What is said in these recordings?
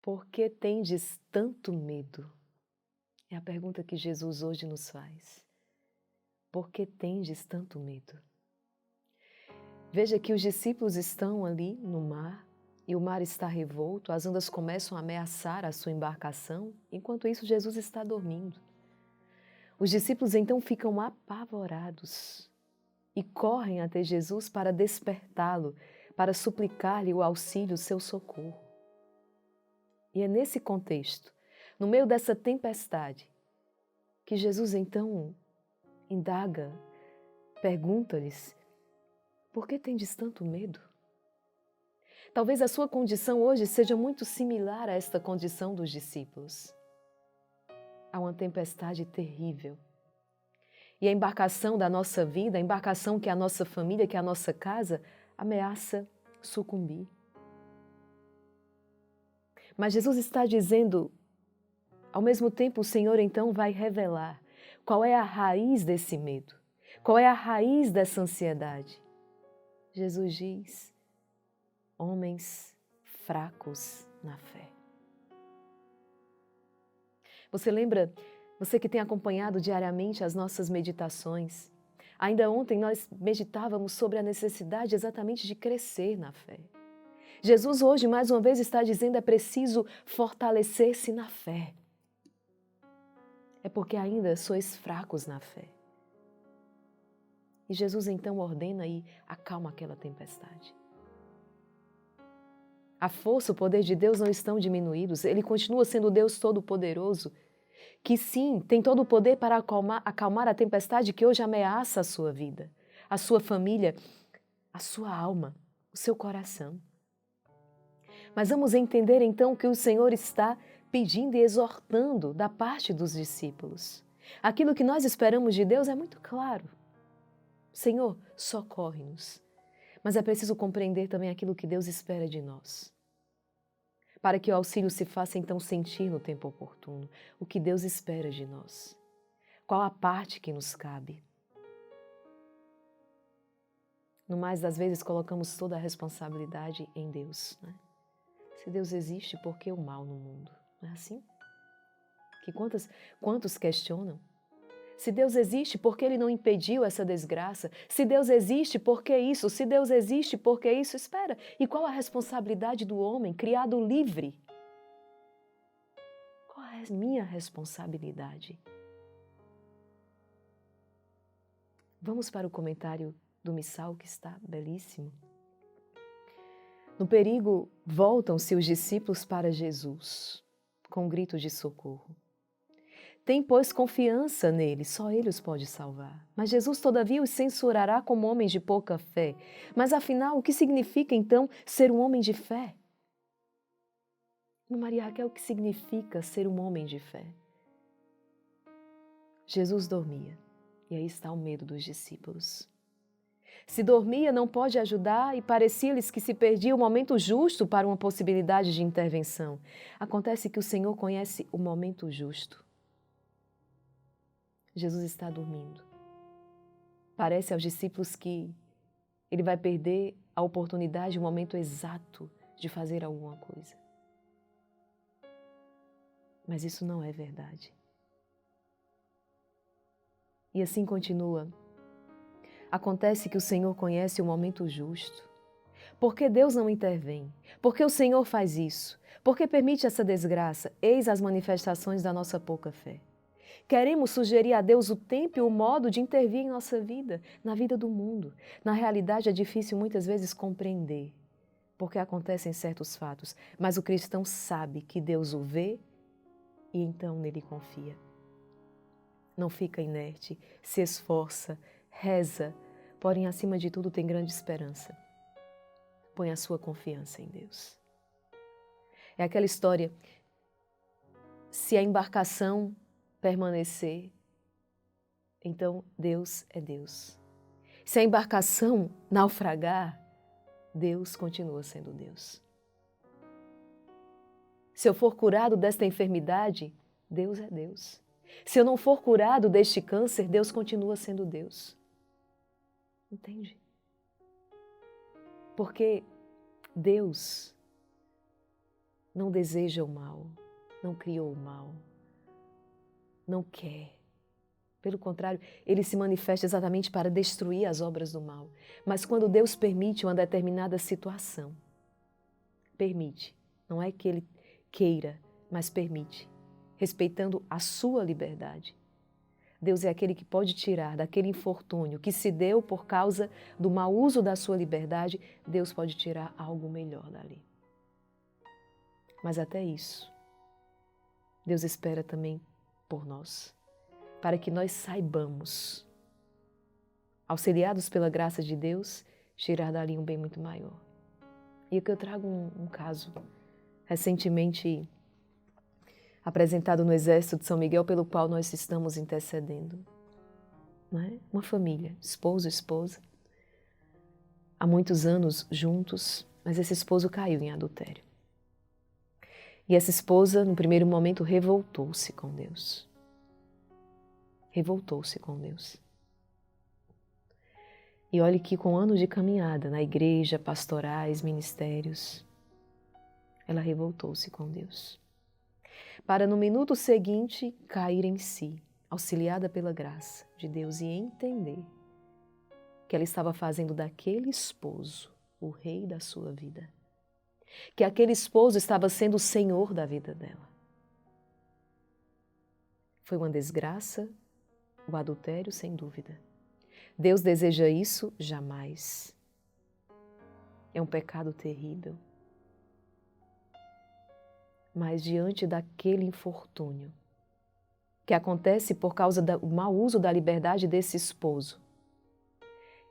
Por que tendes tanto medo? É a pergunta que Jesus hoje nos faz. Por que tendes tanto medo? Veja que os discípulos estão ali no mar e o mar está revolto, as ondas começam a ameaçar a sua embarcação, enquanto isso Jesus está dormindo. Os discípulos então ficam apavorados e correm até Jesus para despertá-lo, para suplicar-lhe o auxílio, o seu socorro. E é nesse contexto, no meio dessa tempestade, que Jesus então indaga, pergunta-lhes: por que tendes tanto medo? Talvez a sua condição hoje seja muito similar a esta condição dos discípulos. Há uma tempestade terrível. E a embarcação da nossa vida, a embarcação que é a nossa família, que é a nossa casa, ameaça sucumbir. Mas Jesus está dizendo, ao mesmo tempo o Senhor então vai revelar qual é a raiz desse medo, qual é a raiz dessa ansiedade. Jesus diz: homens fracos na fé. Você lembra, você que tem acompanhado diariamente as nossas meditações, ainda ontem nós meditávamos sobre a necessidade exatamente de crescer na fé. Jesus hoje, mais uma vez, está dizendo: é preciso fortalecer-se na fé. É porque ainda sois fracos na fé. E Jesus então ordena e acalma aquela tempestade. A força, o poder de Deus não estão diminuídos. Ele continua sendo Deus Todo-Poderoso, que sim, tem todo o poder para acalmar a tempestade que hoje ameaça a sua vida, a sua família, a sua alma, o seu coração. Mas vamos entender então que o Senhor está pedindo e exortando da parte dos discípulos. Aquilo que nós esperamos de Deus é muito claro. Senhor, socorre-nos. Mas é preciso compreender também aquilo que Deus espera de nós, para que o auxílio se faça então sentir no tempo oportuno. O que Deus espera de nós. Qual a parte que nos cabe? No mais das vezes colocamos toda a responsabilidade em Deus, né? Se Deus existe, por que o mal no mundo? Não é assim? Que quantos questionam? Se Deus existe, por que Ele não impediu essa desgraça? Se Deus existe, por que isso? Se Deus existe, por que isso? Espera, e qual a responsabilidade do homem criado livre? Qual é a minha responsabilidade? Vamos para o comentário do Missal, que está belíssimo. No perigo, voltam-se os discípulos para Jesus, com gritos de socorro. Tem, pois, confiança nele, só ele os pode salvar. Mas Jesus, todavia, os censurará como homens de pouca fé. Mas, afinal, o que significa, então, ser um homem de fé? Maria Raquel, o que significa ser um homem de fé? Jesus dormia, e aí está o medo dos discípulos. Se dormia, não pode ajudar e parecia-lhes que se perdia o momento justo para uma possibilidade de intervenção. Acontece que o Senhor conhece o momento justo. Jesus está dormindo. Parece aos discípulos que ele vai perder a oportunidade, o momento exato de fazer alguma coisa. Mas isso não é verdade. E assim continua. Acontece que o Senhor conhece o momento justo. Por que Deus não intervém? Por que o Senhor faz isso? Por que permite essa desgraça? Eis as manifestações da nossa pouca fé. Queremos sugerir a Deus o tempo e o modo de intervir em nossa vida, na vida do mundo. Na realidade, é difícil muitas vezes compreender porque acontecem certos fatos, mas o cristão sabe que Deus o vê e então nele confia. Não fica inerte, se esforça, reza, porém, acima de tudo, tem grande esperança. Põe a sua confiança em Deus. É aquela história, se a embarcação permanecer, então Deus é Deus. Se a embarcação naufragar, Deus continua sendo Deus. Se eu for curado desta enfermidade, Deus é Deus. Se eu não for curado deste câncer, Deus continua sendo Deus. Entende? Porque Deus não deseja o mal, não criou o mal, não quer. Pelo contrário, ele se manifesta exatamente para destruir as obras do mal. Mas quando Deus permite uma determinada situação, permite, não é que ele queira, mas permite, respeitando a sua liberdade. Deus é aquele que pode tirar daquele infortúnio que se deu por causa do mau uso da sua liberdade, Deus pode tirar algo melhor dali. Mas até isso, Deus espera também por nós, para que nós saibamos, auxiliados pela graça de Deus, tirar dali um bem muito maior. E aqui eu trago um caso recentemente apresentado no Exército de São Miguel, pelo qual nós estamos intercedendo. Não é? Uma família, esposo e esposa, há muitos anos juntos, mas esse esposo caiu em adultério. E essa esposa, no primeiro momento, revoltou-se com Deus. Revoltou-se com Deus. E olhe que com anos de caminhada na igreja, pastorais, ministérios, ela revoltou-se com Deus. Para no minuto seguinte cair em si, auxiliada pela graça de Deus e entender que ela estava fazendo daquele esposo o rei da sua vida. Que aquele esposo estava sendo o senhor da vida dela. Foi uma desgraça, o adultério, sem dúvida. Deus deseja isso? Jamais. É um pecado terrível. Mas diante daquele infortúnio que acontece por causa do mau uso da liberdade desse esposo,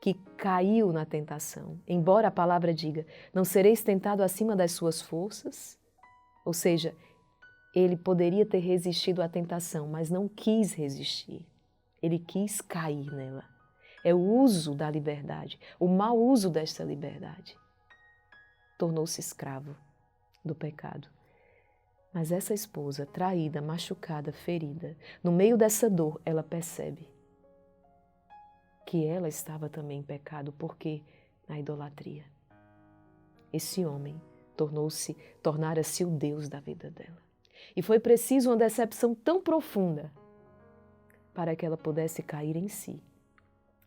que caiu na tentação, embora a palavra diga, não sereis tentado acima das suas forças, ou seja, ele poderia ter resistido à tentação, mas não quis resistir, ele quis cair nela. É o uso da liberdade, o mau uso desta liberdade. Tornou-se escravo do pecado. Mas essa esposa, traída, machucada, ferida, no meio dessa dor, ela percebe que ela estava também em pecado, porque na idolatria. Esse homem tornara-se o Deus da vida dela. E foi preciso uma decepção tão profunda para que ela pudesse cair em si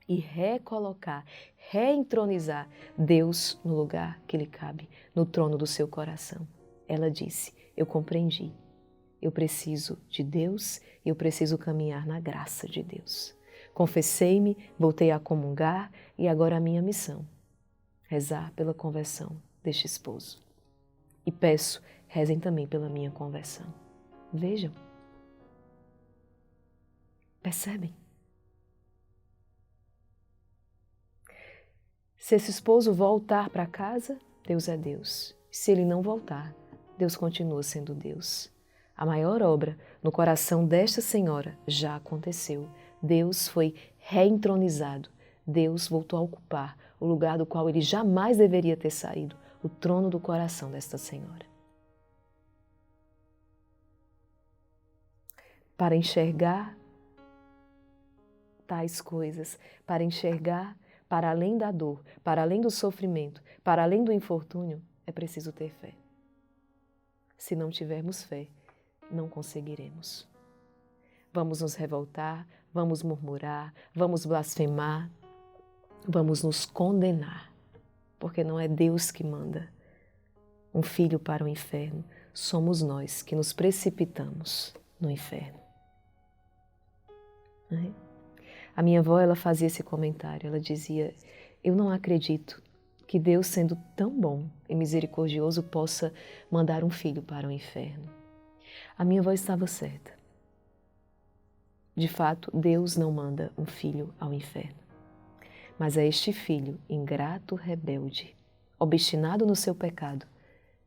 e recolocar, reentronizar Deus no lugar que lhe cabe, no trono do seu coração. Ela disse, eu compreendi, eu preciso de Deus, eu preciso caminhar na graça de Deus. Confessei-me, voltei a comungar e agora a minha missão, rezar pela conversão deste esposo. E peço, rezem também pela minha conversão. Vejam. Percebem? Se esse esposo voltar para casa, Deus é Deus. Se ele não voltar, Deus continua sendo Deus. A maior obra no coração desta senhora já aconteceu. Deus foi reentronizado. Deus voltou a ocupar o lugar do qual ele jamais deveria ter saído, o trono do coração desta senhora. Para enxergar tais coisas, para enxergar para além da dor, para além do sofrimento, para além do infortúnio, é preciso ter fé. Se não tivermos fé, não conseguiremos. Vamos nos revoltar, vamos murmurar, vamos blasfemar, vamos nos condenar, porque não é Deus que manda um filho para o inferno, somos nós que nos precipitamos no inferno. A minha avó, ela fazia esse comentário, ela dizia, eu não acredito que Deus, sendo tão bom e misericordioso, possa mandar um filho para o inferno. A minha avó estava certa. De fato, Deus não manda um filho ao inferno. Mas é este filho, ingrato, rebelde, obstinado no seu pecado,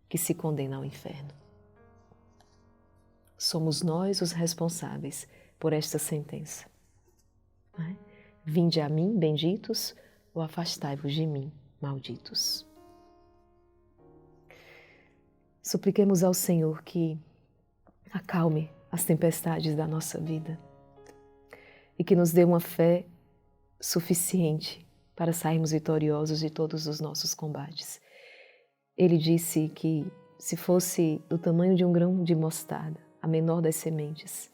que se condena ao inferno. Somos nós os responsáveis por esta sentença. Vinde a mim, benditos, ou afastai-vos de mim, malditos. Supliquemos ao Senhor que acalme as tempestades da nossa vida e que nos dê uma fé suficiente para sairmos vitoriosos de todos os nossos combates. Ele disse que se fosse do tamanho de um grão de mostarda, a menor das sementes,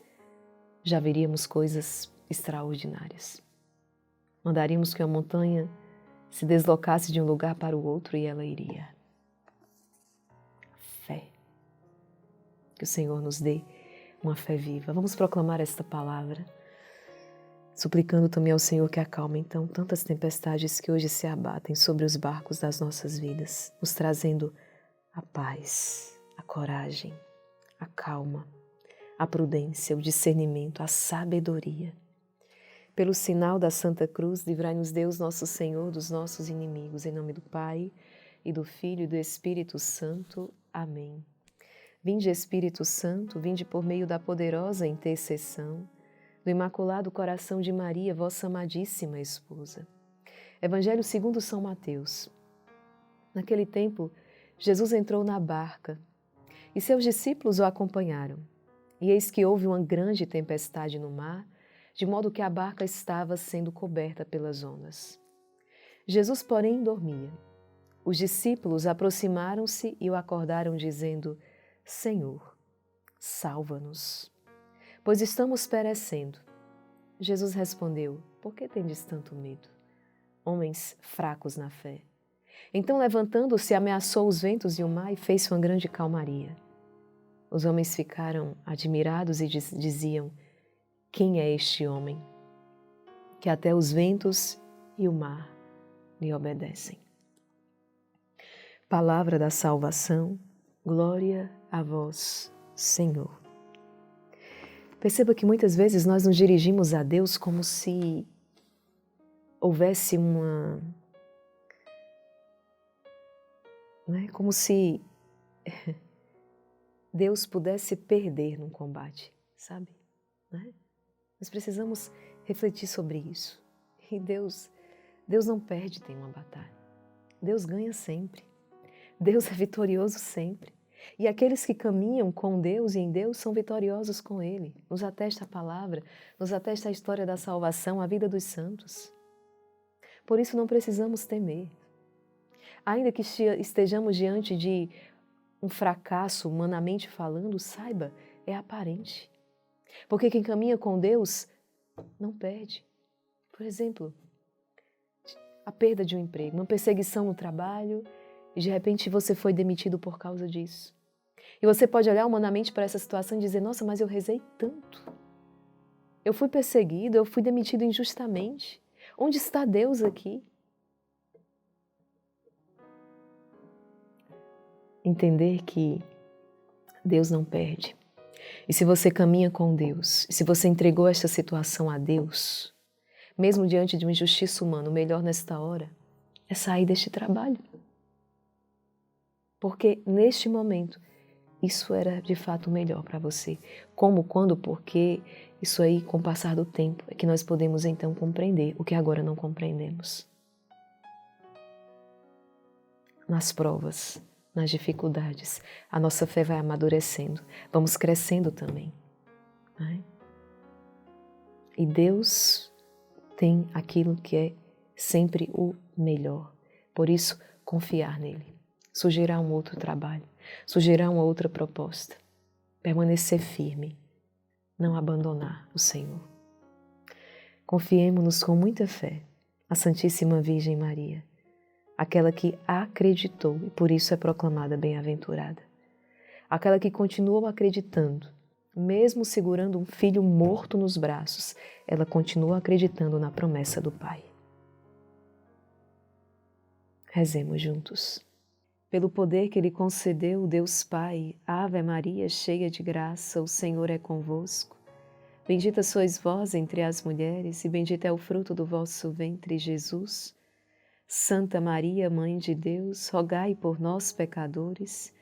já veríamos coisas extraordinárias. Mandaríamos que a montanha se deslocasse de um lugar para o outro e ela iria. Fé. Que o Senhor nos dê uma fé viva. Vamos proclamar esta palavra, suplicando também ao Senhor que acalme então tantas tempestades que hoje se abatem sobre os barcos das nossas vidas, nos trazendo a paz, a coragem, a calma, a prudência, o discernimento, a sabedoria. Pelo sinal da Santa Cruz, livrai-nos Deus, nosso Senhor, dos nossos inimigos. Em nome do Pai, e do Filho, e do Espírito Santo. Amém. Vinde, Espírito Santo, vinde por meio da poderosa intercessão do Imaculado Coração de Maria, vossa amadíssima esposa. Evangelho segundo São Mateus. Naquele tempo, Jesus entrou na barca e seus discípulos o acompanharam. E eis que houve uma grande tempestade no mar, de modo que a barca estava sendo coberta pelas ondas. Jesus, porém, dormia. Os discípulos aproximaram-se e o acordaram, dizendo: Senhor, salva-nos, pois estamos perecendo. Jesus respondeu: Por que tendes tanto medo, homens fracos na fé? Então, levantando-se, ameaçou os ventos e o mar e fez uma grande calmaria. Os homens ficaram admirados e diziam: Quem é este homem, que até os ventos e o mar lhe obedecem? Palavra da salvação, glória a vós, Senhor. Perceba que muitas vezes nós nos dirigimos a Deus como se houvesse como se Deus pudesse perder num combate, sabe? Nós precisamos refletir sobre isso. E Deus não perde em uma batalha. Deus ganha sempre. Deus é vitorioso sempre. E aqueles que caminham com Deus e em Deus são vitoriosos com Ele. Nos atesta a palavra, nos atesta a história da salvação, a vida dos santos. Por isso não precisamos temer. Ainda que estejamos diante de um fracasso, humanamente falando, saiba, é aparente. Porque quem caminha com Deus não perde. Por exemplo, a perda de um emprego, uma perseguição no trabalho e de repente você foi demitido por causa disso. E você pode olhar humanamente para essa situação e dizer: nossa, mas eu rezei tanto. Eu fui perseguido, eu fui demitido injustamente. Onde está Deus aqui? Entender que Deus não perde. E se você caminha com Deus, se você entregou esta situação a Deus, mesmo diante de uma injustiça humana, o melhor nesta hora é sair deste trabalho. Porque neste momento, isso era de fato o melhor para você. Como, quando, porque, isso aí, com o passar do tempo, é que nós podemos então compreender o que agora não compreendemos. Nas provas, nas dificuldades, a nossa fé vai amadurecendo, vamos crescendo também. E Deus tem aquilo que é sempre o melhor. Por isso, confiar nele. Surgirá um outro trabalho, surgirá uma outra proposta. Permanecer firme, não abandonar o Senhor. Confiemo-nos com muita fé à Santíssima Virgem Maria, aquela que acreditou e por isso é proclamada bem-aventurada. Aquela que continuou acreditando, mesmo segurando um filho morto nos braços, ela continua acreditando na promessa do Pai. Rezemos juntos. Pelo poder que lhe concedeu o Deus Pai, Ave Maria, cheia de graça, o Senhor é convosco. Bendita sois vós entre as mulheres e bendito é o fruto do vosso ventre, Jesus. Santa Maria, Mãe de Deus, rogai por nós, pecadores,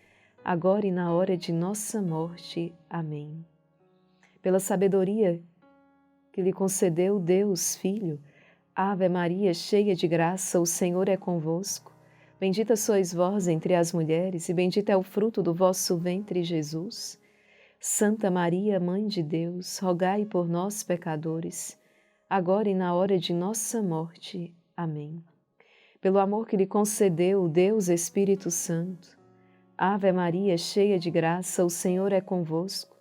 agora e na hora de nossa morte. Amém. Pela sabedoria que lhe concedeu Deus Filho, Ave Maria, cheia de graça, o Senhor é convosco. Bendita sois vós entre as mulheres, e bendito é o fruto do vosso ventre, Jesus. Santa Maria, Mãe de Deus, rogai por nós, pecadores, agora e na hora de nossa morte. Amém. Pelo amor que lhe concedeu Deus Espírito Santo, Ave Maria, cheia de graça, o Senhor é convosco.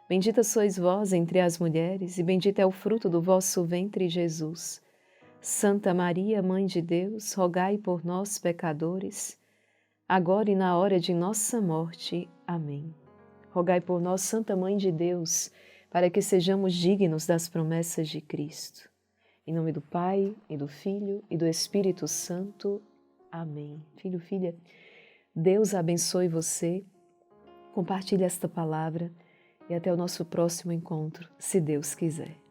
Bendita sois vós entre as mulheres, e bendito é o fruto do vosso ventre, Jesus. Santa Maria, Mãe de Deus, rogai por nós, pecadores, agora e na hora de nossa morte. Amém. Rogai por nós, Santa Mãe de Deus, para que sejamos dignos das promessas de Cristo. Em nome do Pai, e do Filho, e do Espírito Santo. Amém. Filho, filha, Deus abençoe você, compartilhe esta palavra e até o nosso próximo encontro, se Deus quiser.